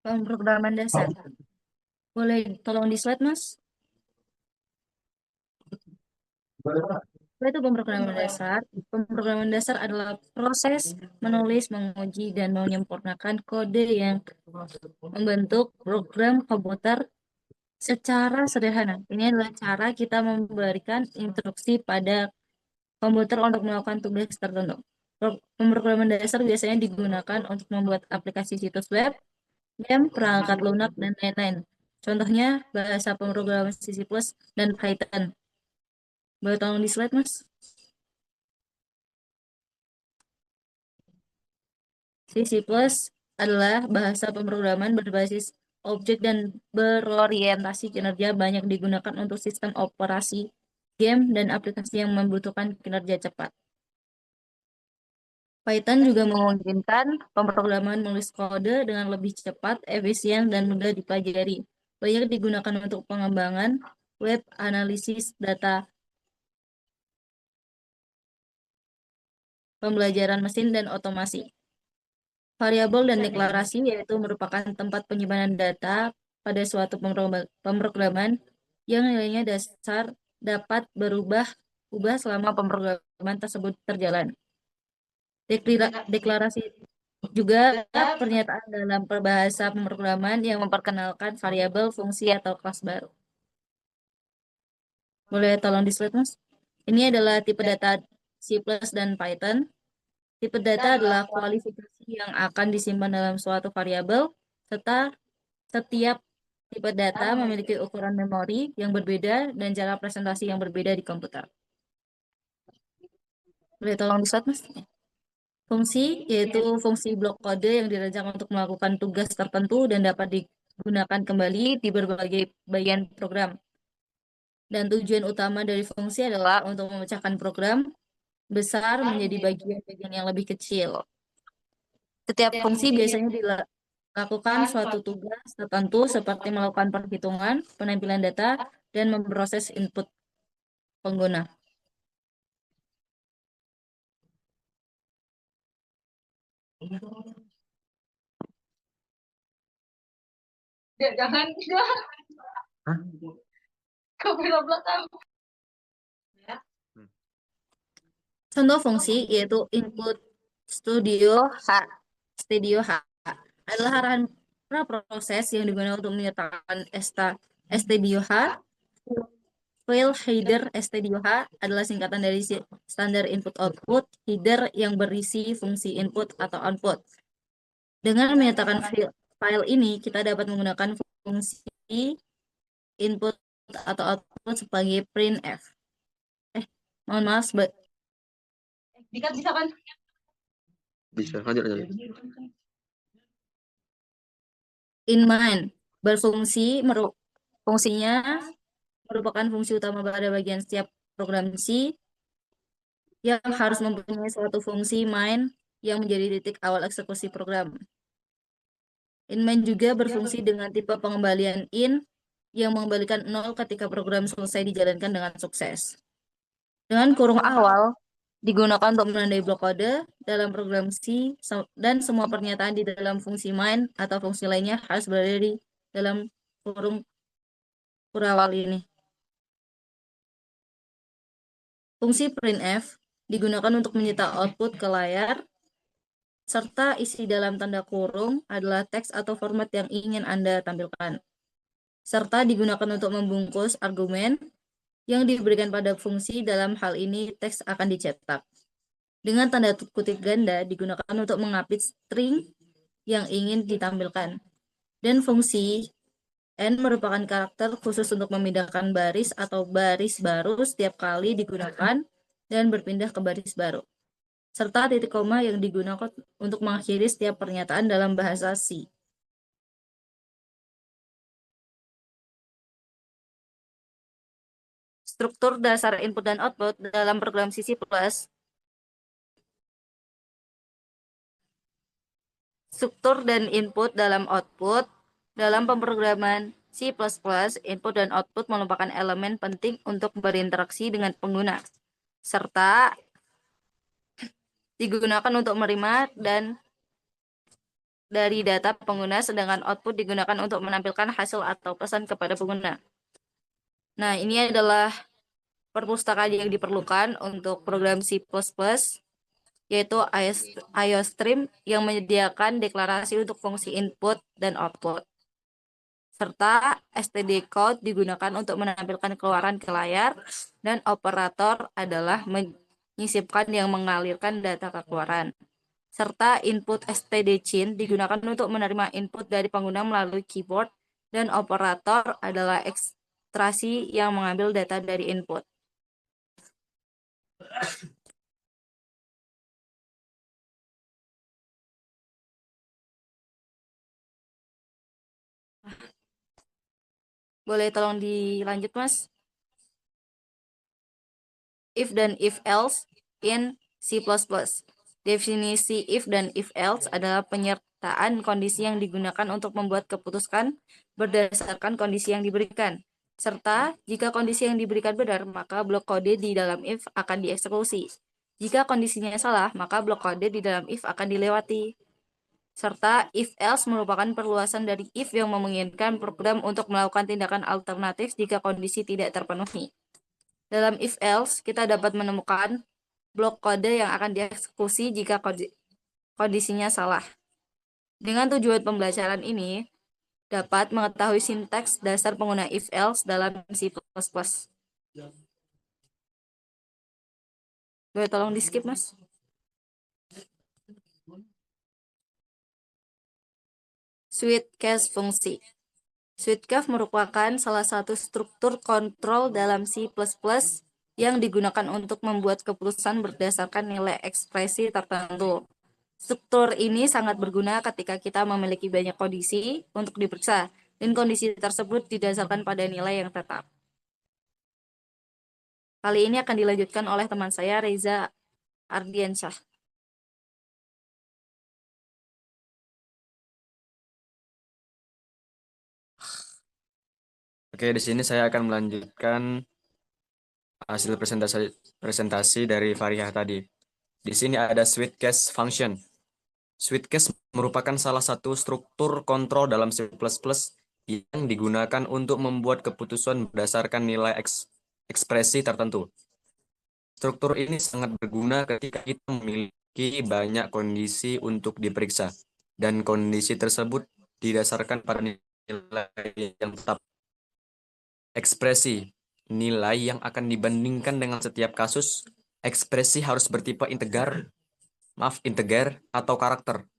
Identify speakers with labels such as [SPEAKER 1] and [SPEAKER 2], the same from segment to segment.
[SPEAKER 1] Pemrograman dasar. Boleh tolong di slide, Mas? Apa itu pemrograman dasar? Pemrograman dasar adalah proses menulis, menguji, dan menyempurnakan kode yang membentuk program komputer secara sederhana. Ini adalah cara kita memberikan instruksi pada komputer untuk melakukan tugas tertentu. Pemrograman dasar biasanya digunakan untuk membuat aplikasi situs web, game, perangkat lunak, dan lain-lain. Contohnya bahasa pemrograman C++ dan Python. Boleh tolong di slide, Mas? C++ adalah bahasa pemrograman berbasis objek dan berorientasi kinerja, banyak digunakan untuk sistem operasi game dan aplikasi yang membutuhkan kinerja cepat. Python juga memungkinkan pemrograman menulis kode dengan lebih cepat, efisien, dan mudah dipelajari. Banyak digunakan untuk pengembangan web, analisis data, pembelajaran mesin, dan otomasi. Variabel dan deklarasi yaitu merupakan tempat penyimpanan data pada suatu pemrograman yang nilainya dasar dapat berubah selama pemrograman tersebut terjalan. Deklarasi juga pernyataan dalam berbahasa pemrograman yang memperkenalkan variabel, fungsi, atau kelas baru. Boleh tolong di slide, Mas? Ini adalah tipe data C++ dan Python. Tipe data adalah kualifikasi yang akan disimpan dalam suatu variabel, serta setiap tipe data memiliki ukuran memori yang berbeda dan cara presentasi yang berbeda di komputer. Boleh tolong di slide, Mas? Fungsi yaitu fungsi blok kode yang dirancang untuk melakukan tugas tertentu dan dapat digunakan kembali di berbagai bagian program. Dan tujuan utama dari fungsi adalah untuk memecahkan program besar menjadi bagian-bagian yang lebih kecil. Setiap fungsi biasanya dilakukan suatu tugas tertentu seperti melakukan perhitungan, penampilan data, dan memproses input pengguna. Jangan, kamera belakang. Contoh fungsi yaitu input studio H adalah arahan proses yang digunakan untuk menyertakan studio H. File header studio H adalah singkatan dari standar input output header yang berisi fungsi input atau output. Dengan menyatakan file ini, kita dapat menggunakan fungsi input atau output sebagai printf. Mohon maaf, bisa kan?
[SPEAKER 2] Bisa, lanjut.
[SPEAKER 1] Inmain fungsinya merupakan fungsi utama pada bagian setiap program C yang harus mempunyai suatu fungsi main yang menjadi titik awal eksekusi program. Inmain juga berfungsi dengan tipe pengembalian in yang mengembalikan 0 ketika program selesai dijalankan dengan sukses. Dengan kurung awal digunakan untuk menandai blok kode dalam program C dan semua pernyataan di dalam fungsi main atau fungsi lainnya harus berada di dalam kurung awal ini. Fungsi printf digunakan untuk mencetak output ke layar, serta isi dalam tanda kurung adalah teks atau format yang ingin Anda tampilkan. Serta digunakan untuk membungkus argumen yang diberikan pada fungsi, dalam hal ini teks akan dicetak. Dengan tanda kutip ganda digunakan untuk mengapit string yang ingin ditampilkan. Dan fungsi N merupakan karakter khusus untuk memindahkan baris atau baris baru setiap kali digunakan dan berpindah ke baris baru. Serta titik koma yang digunakan untuk mengakhiri setiap pernyataan dalam bahasa C. Struktur dasar input dan output dalam program C++. Struktur dan input dalam output dalam pemrograman C++, input dan output merupakan elemen penting untuk berinteraksi dengan pengguna, serta digunakan untuk menerima dan dari data pengguna, sedangkan output digunakan untuk menampilkan hasil atau pesan kepada pengguna. Nah, ini adalah perpustakaan yang diperlukan untuk program C++, yaitu IOStream yang menyediakan deklarasi untuk fungsi input dan output. Serta stdcode digunakan untuk menampilkan keluaran ke layar, dan operator adalah menyisipkan yang mengalirkan data ke keluaran. Serta input stdcin digunakan untuk menerima input dari pengguna melalui keyboard, dan operator adalah ekstraksi yang mengambil data dari input. Boleh tolong dilanjut, Mas? If dan if else in C++. Definisi if dan if else adalah penyertaan kondisi yang digunakan untuk membuat keputusan berdasarkan kondisi yang diberikan. Serta jika kondisi yang diberikan benar, maka blok kode di dalam if akan dieksekusi. Jika kondisinya salah, maka blok kode di dalam if akan dilewati. Serta if else merupakan perluasan dari if yang memungkinkan program untuk melakukan tindakan alternatif jika kondisi tidak terpenuhi. Dalam if else, kita dapat menemukan blok kode yang akan dieksekusi jika kondisinya salah. Dengan tujuan pembelajaran ini, dapat mengetahui sintaks dasar pengguna if else dalam C++. Boleh tolong di skip, Mas? Switch case fungsi. Switchcase merupakan salah satu struktur kontrol dalam C++ yang digunakan untuk membuat keputusan berdasarkan nilai ekspresi tertentu. Struktur ini sangat berguna ketika kita memiliki banyak kondisi untuk diperiksa, dan kondisi tersebut didasarkan pada nilai yang tetap. Kali ini akan dilanjutkan oleh teman saya, Reza Ardiansyah.
[SPEAKER 3] Oke, di sini saya akan melanjutkan hasil presentasi dari Farihah tadi. Di sini ada switch case function. Switch case merupakan salah satu struktur kontrol dalam C++ yang digunakan untuk membuat keputusan berdasarkan nilai ekspresi tertentu. Struktur ini sangat berguna ketika kita memiliki banyak kondisi untuk diperiksa, dan kondisi tersebut didasarkan pada nilai yang tetap. Ekspresi, nilai yang akan dibandingkan dengan setiap kasus. Ekspresi harus bertipe integer atau karakter.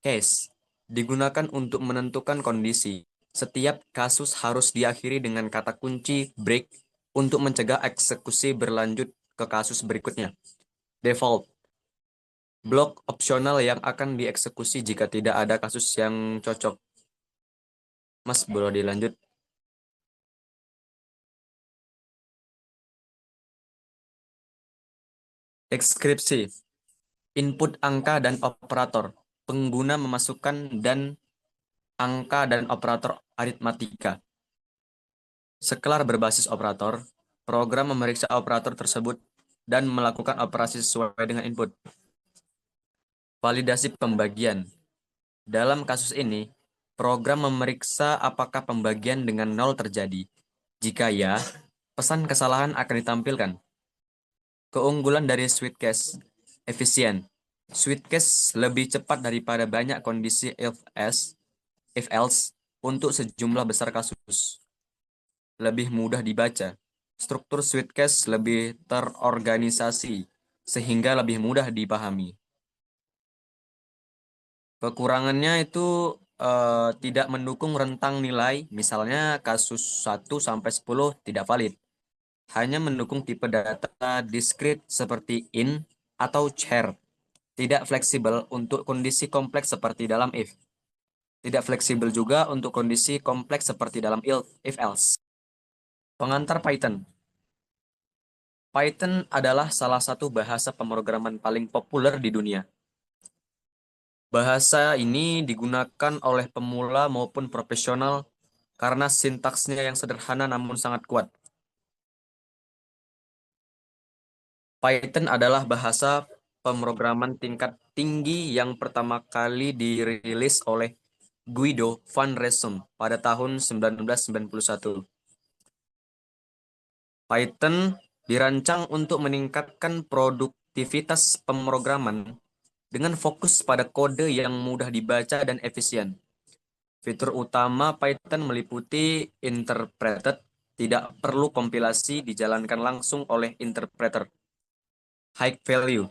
[SPEAKER 3] Case, digunakan untuk menentukan kondisi. Setiap kasus harus diakhiri dengan kata kunci break untuk mencegah eksekusi berlanjut ke kasus berikutnya. Default, blok opsional yang akan dieksekusi jika tidak ada kasus yang cocok. Mas, boleh dilanjut? Deskripsi, input angka dan operator. Pengguna memasukkan dan angka dan operator aritmatika. Skelar berbasis operator, program memeriksa operator tersebut dan melakukan operasi sesuai dengan input. Validasi pembagian. Dalam kasus ini, program memeriksa apakah pembagian dengan 0 terjadi. Jika ya, pesan kesalahan akan ditampilkan. Keunggulan dari switch case, efisien. Switch case lebih cepat daripada banyak kondisi if else untuk sejumlah besar kasus. Lebih mudah dibaca. Struktur switch case lebih terorganisasi sehingga lebih mudah dipahami. Kekurangannya itu tidak mendukung rentang nilai, misalnya kasus 1 sampai 10 tidak valid. Hanya mendukung tipe data discrete seperti int atau char. Tidak fleksibel untuk kondisi kompleks seperti dalam if. Tidak fleksibel juga untuk kondisi kompleks seperti dalam if else. Pengantar Python. Python adalah salah satu bahasa pemrograman paling populer di dunia. Bahasa ini digunakan oleh pemula maupun profesional karena sintaksnya yang sederhana namun sangat kuat. Python adalah bahasa pemrograman tingkat tinggi yang pertama kali dirilis oleh Guido van Rossum pada tahun 1991. Python dirancang untuk meningkatkan produktivitas pemrograman dengan fokus pada kode yang mudah dibaca dan efisien. Fitur utama Python meliputi interpreted, tidak perlu kompilasi, dijalankan langsung oleh interpreter. High value.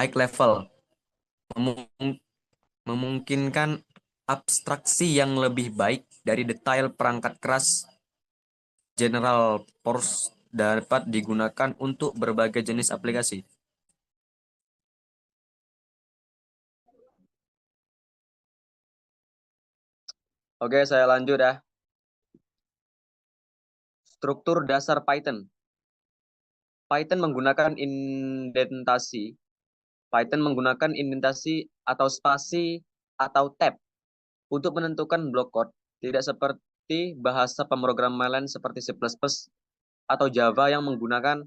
[SPEAKER 3] High level. Memungkinkan abstraksi yang lebih baik dari detail perangkat keras. General purpose dapat digunakan untuk berbagai jenis aplikasi. Oke, saya lanjut ya. Struktur dasar Python. Python menggunakan indentasi. Python menggunakan indentasi atau spasi atau tab untuk menentukan blok kode, tidak seperti bahasa pemrograman lain seperti C++ atau Java yang menggunakan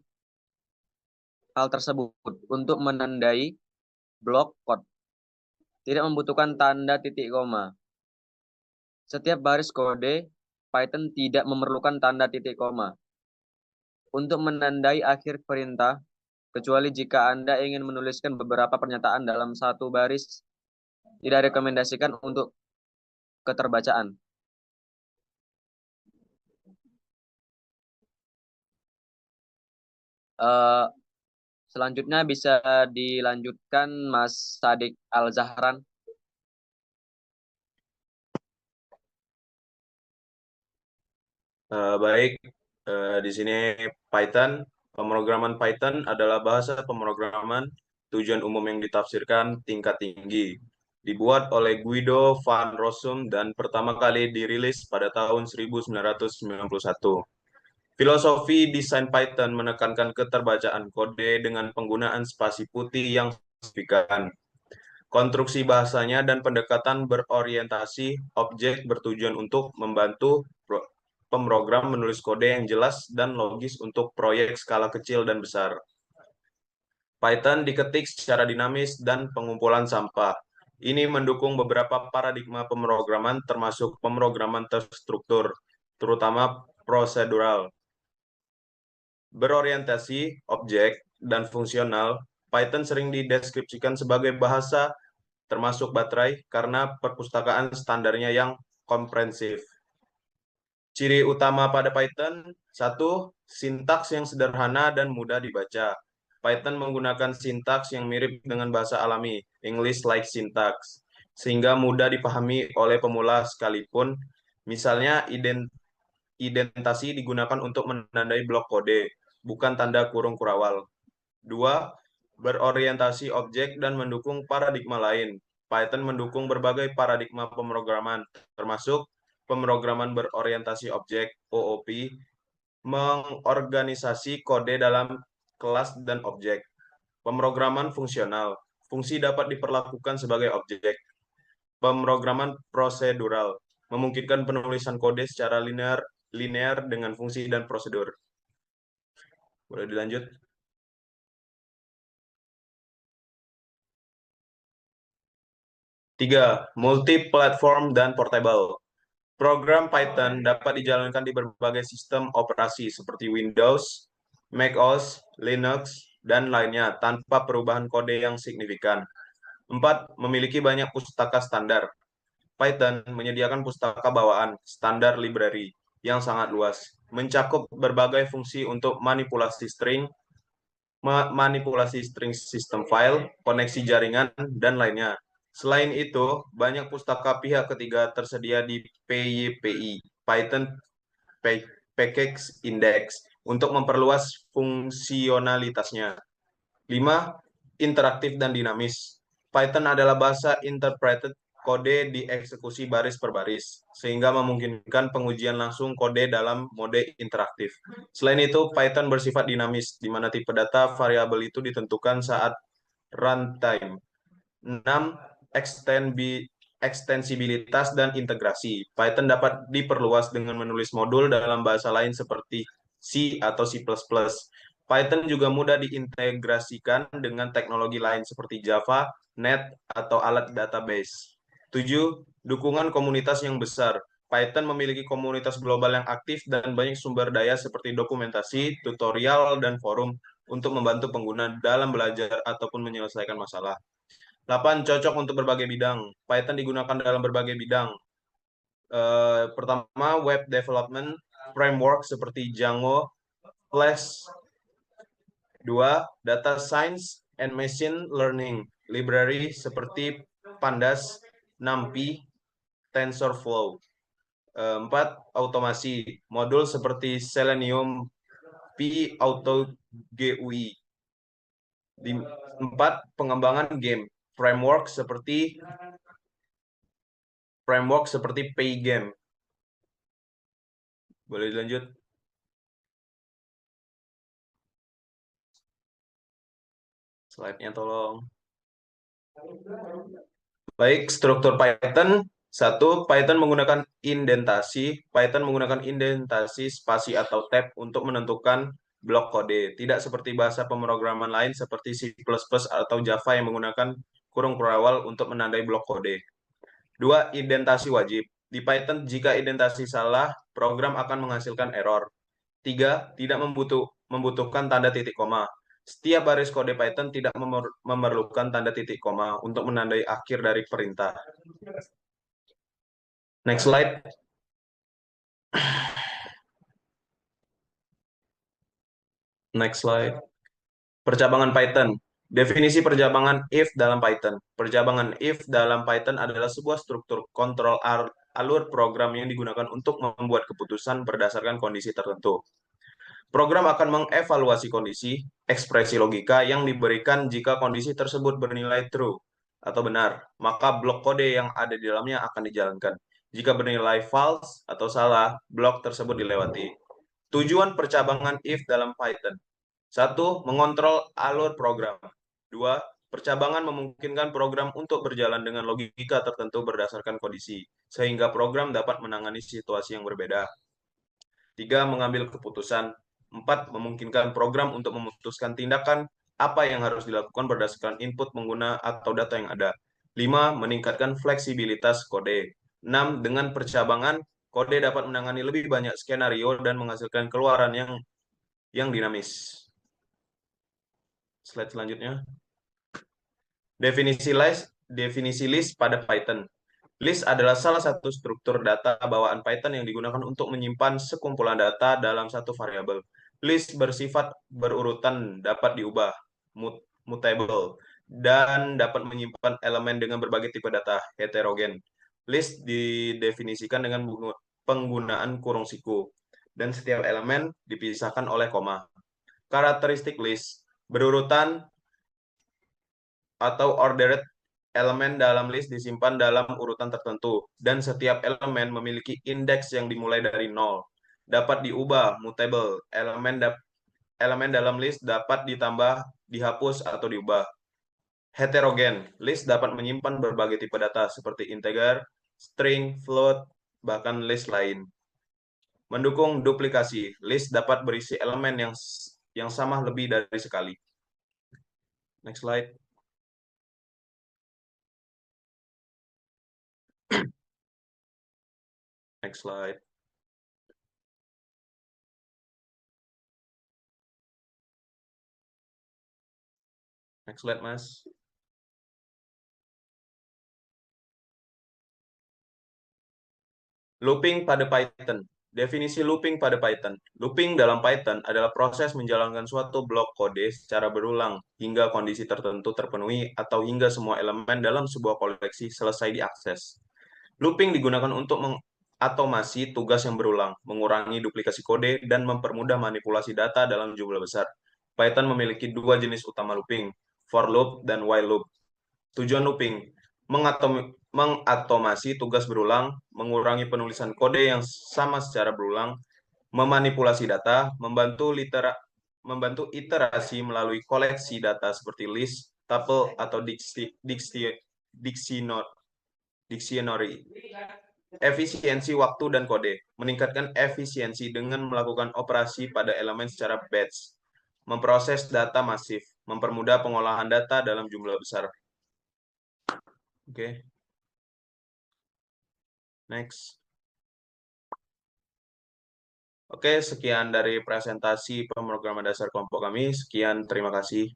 [SPEAKER 3] hal tersebut untuk menandai blok kode. Tidak membutuhkan tanda titik koma. Setiap baris kode Python tidak memerlukan tanda titik koma untuk menandai akhir perintah, kecuali jika Anda ingin menuliskan beberapa pernyataan dalam satu baris. Tidak rekomendasikan untuk keterbacaan. Selanjutnya bisa dilanjutkan Mas Sadik Al-Zahran.
[SPEAKER 4] Baik, di sini pemrograman Python adalah bahasa pemrograman tujuan umum yang ditafsirkan tingkat tinggi. Dibuat oleh Guido van Rossum dan pertama kali dirilis pada tahun 1991. Filosofi desain Python menekankan keterbacaan kode dengan penggunaan spasi putih yang signifikan. Konstruksi bahasanya dan pendekatan berorientasi objek bertujuan untuk membantu pemrogram menulis kode yang jelas dan logis untuk proyek skala kecil dan besar. Python diketik secara dinamis dan pengumpulan sampah. Ini mendukung beberapa paradigma pemrograman termasuk pemrograman terstruktur, terutama prosedural. Berorientasi objek dan fungsional, Python sering dideskripsikan sebagai bahasa termasuk baterai karena perpustakaan standarnya yang komprehensif. Ciri utama pada Python, satu, sintaks yang sederhana dan mudah dibaca. Python menggunakan sintaks yang mirip dengan bahasa alami, English-like syntax, sehingga mudah dipahami oleh pemula sekalipun. Misalnya, identasi digunakan untuk menandai blok kode, bukan tanda kurung kurawal. Dua, berorientasi objek dan mendukung paradigma lain. Python mendukung berbagai paradigma pemrograman, termasuk pemrograman berorientasi objek (OOP), mengorganisasi kode dalam kelas dan objek. Pemrograman fungsional, fungsi dapat diperlakukan sebagai objek. Pemrograman prosedural, memungkinkan penulisan kode secara linear dengan fungsi dan prosedur. Boleh dilanjut? Tiga, multi-platform dan portable. Program Python dapat dijalankan di berbagai sistem operasi seperti Windows, macOS, Linux, dan lainnya tanpa perubahan kode yang signifikan. 4. Memiliki banyak pustaka standar. Python menyediakan pustaka bawaan standar library yang sangat luas, mencakup berbagai fungsi untuk manipulasi string sistem file, koneksi jaringan, dan lainnya. Selain itu, banyak pustaka pihak ketiga tersedia di PYPI, Python Package Index, untuk memperluas fungsionalitasnya. 5. Interaktif dan dinamis. Python adalah bahasa interpreted kode dieksekusi baris per baris, sehingga memungkinkan pengujian langsung kode dalam mode interaktif. Selain itu, Python bersifat dinamis, di mana tipe data variabel itu ditentukan saat runtime. 6. Ekstensibilitas dan integrasi. Python dapat diperluas dengan menulis modul dalam bahasa lain seperti C atau C++. Python juga mudah diintegrasikan dengan teknologi lain seperti Java, Net, atau alat database. 7. Dukungan komunitas yang besar. Python memiliki komunitas global yang aktif dan banyak sumber daya seperti dokumentasi, tutorial, dan forum untuk membantu pengguna dalam belajar ataupun menyelesaikan masalah. 8. Cocok untuk berbagai bidang. Python digunakan dalam berbagai bidang. Pertama, web development framework seperti Django, Flash. 2. Data science and machine learning library seperti Pandas, NumPy, TensorFlow. 4. Otomasi modul seperti Selenium, P-Auto GUI. 4. Pengembangan game framework seperti Pygame. Boleh dilanjut? Slide-nya tolong. Baik, struktur Python. 1. Python menggunakan indentasi. Python menggunakan indentasi, spasi, atau tab untuk menentukan blok kode. Tidak seperti bahasa pemrograman lain seperti C++ atau Java yang menggunakan kurung kurawal untuk menandai blok kode. 2. Indentasi wajib. Di Python, jika indentasi salah, program akan menghasilkan error. 3. Tidak membutuhkan tanda titik koma. Setiap baris kode Python tidak memerlukan tanda titik koma untuk menandai akhir dari perintah. Next slide. Next slide. Percabangan Python. Definisi percabangan if dalam Python. Percabangan if dalam Python adalah sebuah struktur kontrol alur program yang digunakan untuk membuat keputusan berdasarkan kondisi tertentu. Program akan mengevaluasi kondisi, ekspresi logika yang diberikan jika kondisi tersebut bernilai true atau benar, maka blok kode yang ada di dalamnya akan dijalankan. Jika bernilai false atau salah, blok tersebut dilewati. Tujuan percabangan if dalam Python. 1. Mengontrol alur program. 2. Percabangan memungkinkan program untuk berjalan dengan logika tertentu berdasarkan kondisi, sehingga program dapat menangani situasi yang berbeda. 3. Mengambil keputusan. 4. Memungkinkan program untuk memutuskan tindakan apa yang harus dilakukan berdasarkan input pengguna atau data yang ada. 5. Meningkatkan fleksibilitas kode. 6. Dengan percabangan, kode dapat menangani lebih banyak skenario dan menghasilkan keluaran yang dinamis. Slide selanjutnya. Definisi list pada Python. List adalah salah satu struktur data bawaan Python yang digunakan untuk menyimpan sekumpulan data dalam satu variabel. List bersifat berurutan, dapat diubah, mutable, dan dapat menyimpan elemen dengan berbagai tipe data, heterogen. List didefinisikan dengan penggunaan kurung siku, dan setiap elemen dipisahkan oleh koma. Karakteristik list, berurutan atau ordered. Elemen dalam list disimpan dalam urutan tertentu, dan setiap elemen memiliki indeks yang dimulai dari 0. Dapat diubah, mutable. Elemen dalam list dapat ditambah, dihapus, atau diubah. Heterogen. List dapat menyimpan berbagai tipe data, seperti integer, string, float, bahkan list lain. Mendukung duplikasi. List dapat berisi elemen yang sama lebih dari sekali. Next slide. Next slide. Next slide, Mas. Looping pada Python. Definisi looping pada Python. Looping dalam Python adalah proses menjalankan suatu blok kode secara berulang hingga kondisi tertentu terpenuhi atau hingga semua elemen dalam sebuah koleksi selesai diakses. Looping digunakan untuk mengotomasi tugas yang berulang, mengurangi duplikasi kode, dan mempermudah manipulasi data dalam jumlah besar. Python memiliki dua jenis utama looping, for loop dan while loop. Tujuan looping, mengatomasi tugas berulang, mengurangi penulisan kode yang sama secara berulang, memanipulasi data, membantu iterasi melalui koleksi data seperti list, tuple, atau dictionary. efisiensi waktu dan kode, meningkatkan efisiensi dengan melakukan operasi pada elemen secara batch, memproses data masif, mempermudah pengolahan data dalam jumlah besar. Oke. Next. Oke, sekian dari presentasi pemrograman dasar kelompok kami. Sekian, terima kasih.